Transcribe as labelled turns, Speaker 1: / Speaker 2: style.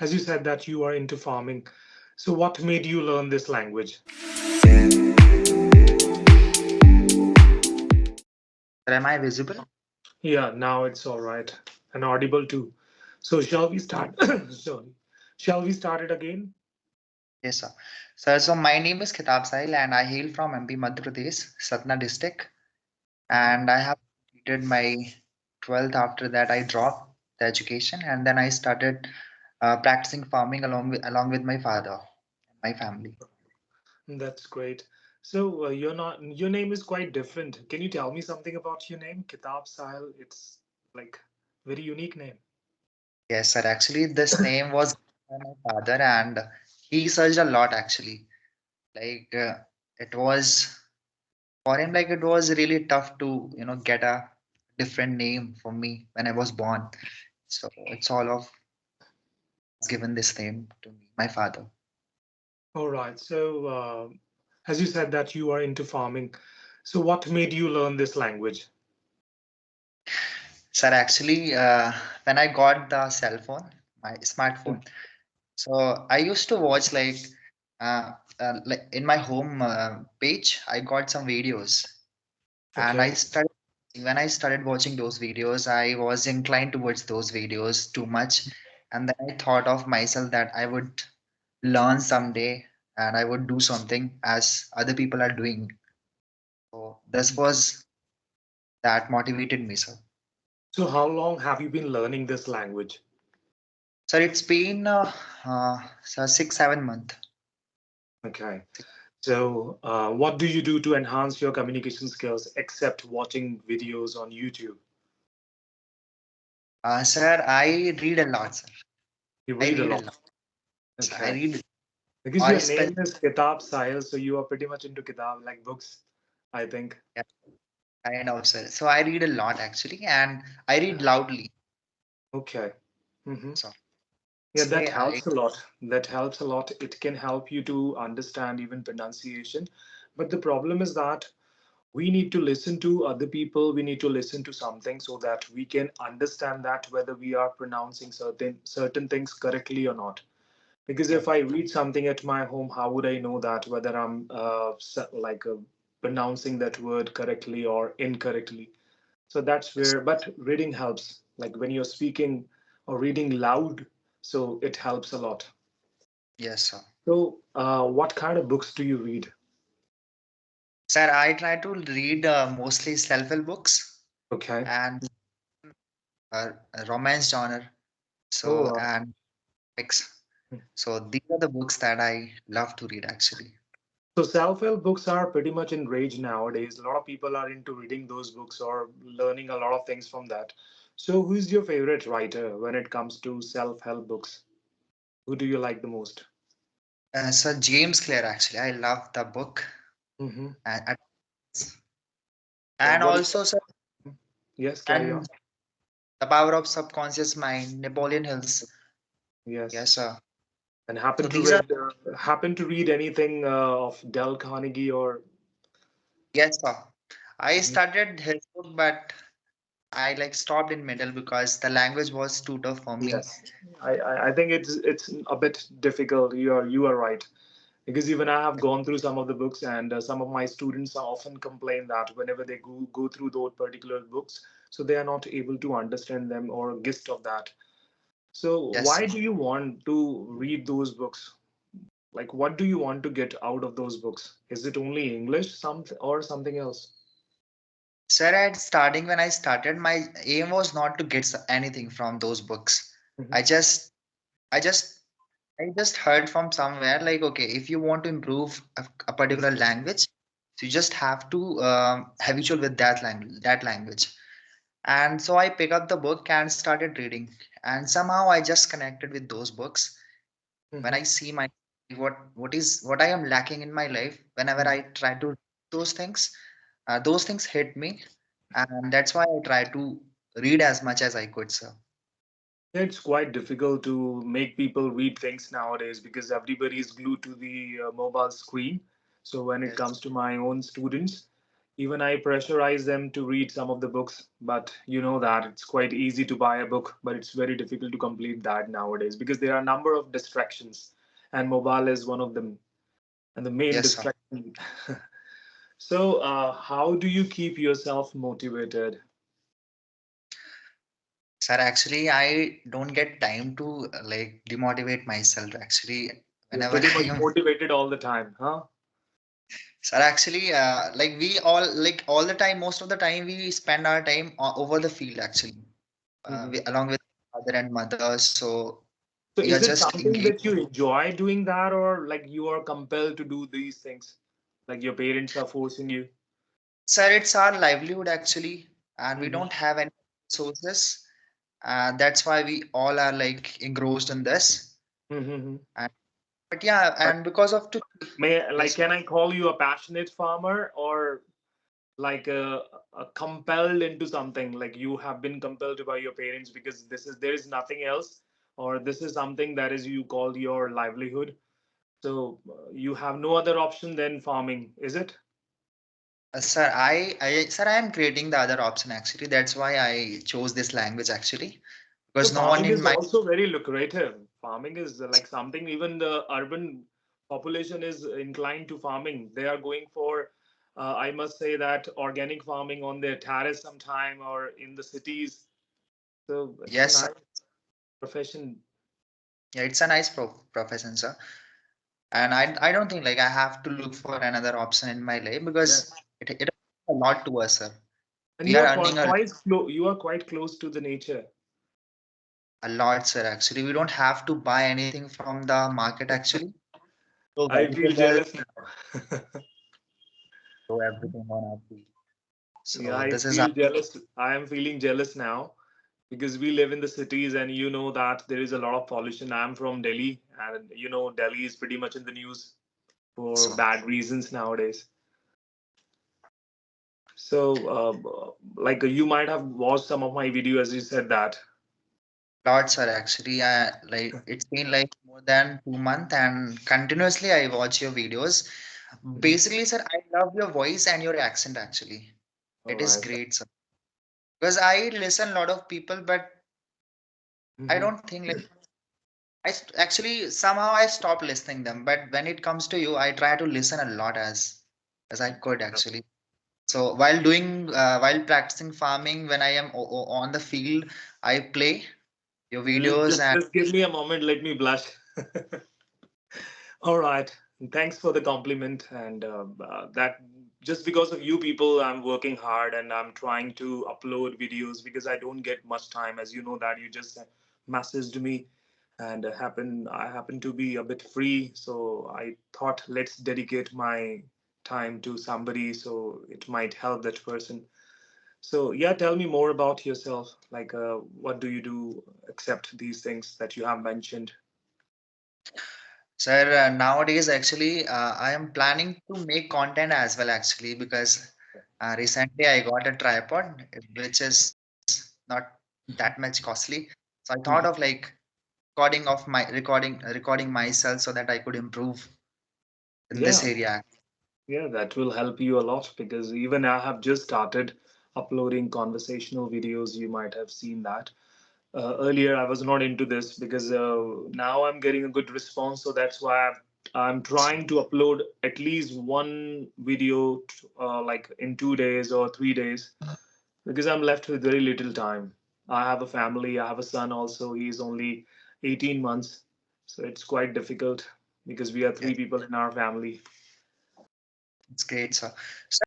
Speaker 1: As you said that you are into farming, so what made you learn this language?
Speaker 2: Am I visible?
Speaker 1: Yeah, now it's all right and audible too. So shall we start? Sorry, shall we start it again?
Speaker 2: Yes, sir. So my name is Kitab Sahil and I hail from MP Madhya Pradesh, Satna district. And I have completed my 12th. After that, I dropped the education and then I started practicing farming along with my father and my family.
Speaker 1: That's great. So you're not. Your name is quite different. Can you tell me something about your name, Kitab Sahil? It's like very unique name.
Speaker 2: Yes, sir. Actually, this name was given by my father and he searched a lot actually. Like it was for him, like it was really tough to, get a different name for me when I was born. So it's all of given this name to me, my father.
Speaker 1: All right. So as you said that you are into farming, so what made you learn this language?
Speaker 2: Sir, actually, when I got the cell phone, my smartphone, so I used to watch like in my home page, I got some videos, and I
Speaker 1: Okay.
Speaker 2: started when I started watching those videos, I was inclined towards those videos too much, and then I thought of myself that I would learn someday and I would do something as other people are doing. So this was that motivated me, sir.
Speaker 1: So how long have you been learning this language?
Speaker 2: Sir, it's been so 6, 7 months.
Speaker 1: Okay. So what do you do to enhance your communication skills except watching videos on YouTube?
Speaker 2: Sir, I read a lot, sir.
Speaker 1: You
Speaker 2: I
Speaker 1: read a
Speaker 2: read a
Speaker 1: lot.
Speaker 2: lot. So I
Speaker 1: Okay.
Speaker 2: read
Speaker 1: Because
Speaker 2: or
Speaker 1: your
Speaker 2: especially
Speaker 1: name is Kitab Sahil, so you are pretty much into Kitab, like books, I think.
Speaker 2: kind of, sir. So I read a lot actually, and I read loudly.
Speaker 1: Okay. Hmm.
Speaker 2: So
Speaker 1: Yeah,
Speaker 2: this
Speaker 1: that
Speaker 2: way I
Speaker 1: helps a lot. That helps a lot. It can help you to understand even pronunciation. But the problem is that we need to listen to other people. We need to listen to something so that we can understand that whether we are pronouncing certain things correctly or not. Because
Speaker 2: yeah.
Speaker 1: if I read something at my home, how would I know that whether I'm pronouncing that word correctly or incorrectly? So that's
Speaker 2: Yes,
Speaker 1: where, but reading helps. Like when you're speaking or reading loud, so it helps a lot.
Speaker 2: yes, sir.
Speaker 1: So, what kind of books do you read?
Speaker 2: Sir, I try to read mostly self-help books
Speaker 1: Okay.
Speaker 2: and romance genre.
Speaker 1: Oh,
Speaker 2: So and epics. So these are the books that I love to read actually.
Speaker 1: so self-help books are pretty much in rage nowadays. A lot of people are into reading those books or learning a lot of things from that. So, who's your favorite writer when it comes to self-help books? Who do you like the most?
Speaker 2: So James Clear actually, I love the book
Speaker 1: Hmm.
Speaker 2: and
Speaker 1: Like
Speaker 2: and
Speaker 1: what is?
Speaker 2: also sir,
Speaker 1: Yes, carry on.
Speaker 2: and the power of subconscious mind, Napoleon Hills.
Speaker 1: Yes,
Speaker 2: Yes, sir.
Speaker 1: and
Speaker 2: So these are
Speaker 1: happen to read anything of Dale Carnegie or?
Speaker 2: yes, sir. I
Speaker 1: Mhm.
Speaker 2: started his book, but I like stopped in middle because the language was too tough for me.
Speaker 1: Yes, I think it's a bit difficult. You are right. Because even I have gone through some of the books, and some of my students often complain that whenever they go through those particular books, so they are not able to understand them or gist of that. So
Speaker 2: Yes,
Speaker 1: why do you want to read those books? Like, what do you want to get out of those books? Is it only English, or something else?
Speaker 2: sir. At starting when I started, my aim was not to get anything from those books.
Speaker 1: Mhm.
Speaker 2: I just, I just, I just heard from somewhere like, okay, if you want to improve a particular language, so you just have to habitual with that language. And so I picked up the book and started reading. And somehow I just connected with those books. When
Speaker 1: Mhm.
Speaker 2: I see my what I am lacking in my life, whenever I try to those things hit me, and that's why I try to read as much as I could, sir.
Speaker 1: It's quite difficult to make people read things nowadays because everybody is glued to the mobile screen. So when it
Speaker 2: Yes,
Speaker 1: comes to my own students, Even I pressurize them to read some of the books, but you know that it's quite easy to buy a book, but it's very difficult to complete that nowadays because there are a number of distractions, and mobile is one of them, and the main
Speaker 2: Yes, sir.
Speaker 1: distraction. So, how do you keep yourself motivated?
Speaker 2: Sir, actually, I don't get time to like demotivate myself. Actually,
Speaker 1: You're
Speaker 2: whenever
Speaker 1: pretty
Speaker 2: I
Speaker 1: much
Speaker 2: am,
Speaker 1: motivated all the time, huh?
Speaker 2: sir, actually, like we all like all the time, most of the time we spend our time over the field actually,
Speaker 1: Mhm.
Speaker 2: along with father and mother. So
Speaker 1: So,
Speaker 2: we are
Speaker 1: is it
Speaker 2: just
Speaker 1: something
Speaker 2: engaged.
Speaker 1: that you enjoy doing that, or like you are compelled to do these things? Like your parents are forcing you?
Speaker 2: Sir, it's our livelihood actually, and we
Speaker 1: Hmm.
Speaker 2: don't have any sources. That's why we all are like engrossed in this.
Speaker 1: Hmm.
Speaker 2: And, but yeah, and because of to
Speaker 1: Like,
Speaker 2: yes,
Speaker 1: can I call you a passionate farmer, or like a compelled into something? Like you have been compelled by your parents because there is nothing else, or this is something that is you call your livelihood. So you have no other option than farming, is it?
Speaker 2: sir, sir, I am creating the other option actually. That's why I chose this language actually,
Speaker 1: So
Speaker 2: because no one
Speaker 1: farming
Speaker 2: in
Speaker 1: is
Speaker 2: my
Speaker 1: also very lucrative. Farming is like something even the urban population is inclined to farming. They are going for, I must say that organic farming on their terrace sometime or in the cities. So it's a
Speaker 2: yes, sir.
Speaker 1: nice profession.
Speaker 2: Yeah, it's a nice profession, sir. And I don't think like I have to look for another option in my life because
Speaker 1: Yes.
Speaker 2: it a lot to us, sir.
Speaker 1: And
Speaker 2: We
Speaker 1: you
Speaker 2: are
Speaker 1: are
Speaker 2: earning
Speaker 1: you are quite close to the nature.
Speaker 2: a lot, sir. Actually, we don't have to buy anything from the market actually. So
Speaker 1: I feel
Speaker 2: vegetable,
Speaker 1: jealous now.
Speaker 2: grow everything on our field.
Speaker 1: Yeah,
Speaker 2: So
Speaker 1: I
Speaker 2: this is
Speaker 1: feel jealous. I am feeling jealous now because we live in the cities and you know that there is a lot of pollution. I'm from Delhi and you know Delhi is pretty much in the news for
Speaker 2: so
Speaker 1: bad reasons nowadays. So, like you might have watched some of my video as you said that.
Speaker 2: lots are actually like it's been like more than 2 months and continuously I watch your videos.
Speaker 1: Mhm.
Speaker 2: Basically, sir, I love your voice and your accent actually.
Speaker 1: All
Speaker 2: It is
Speaker 1: right.
Speaker 2: great, sir. Because I listen a lot of people, but I
Speaker 1: Mhm.
Speaker 2: don't think like actually somehow I stop listening them. But when it comes to you, I try to listen a lot as I could actually. So while practicing farming, when I am on the field, I play your videos and
Speaker 1: Just give me a moment. Let me blush. All right. Thanks for the compliment. And that just because of you people, I'm working hard and I'm trying to upload videos because I don't get much time. As you know, that you just messaged me and I happen to be a bit free. So I thought let's dedicate my time to somebody so it might help that person. So yeah, tell me more about yourself. Like, what do you do except these things that you have mentioned?
Speaker 2: sir, nowadays actually I am planning to make content as well actually because recently I got a tripod which is not that much costly. So I thought of like recording myself so that I could improve in this
Speaker 1: Yeah,
Speaker 2: area.
Speaker 1: yeah, that will help you a lot because even I have just started uploading conversational videos. You might have seen that. Earlier, I was not into this because now I'm getting a good response. So that's why I'm trying to upload at least one video like in 2 days or 3 days because I'm left with very little time. I have a family, I have a son also. He's only 18 months. So it's quite difficult because we are
Speaker 2: Yes,
Speaker 1: three people in our family.
Speaker 2: it's great, sir.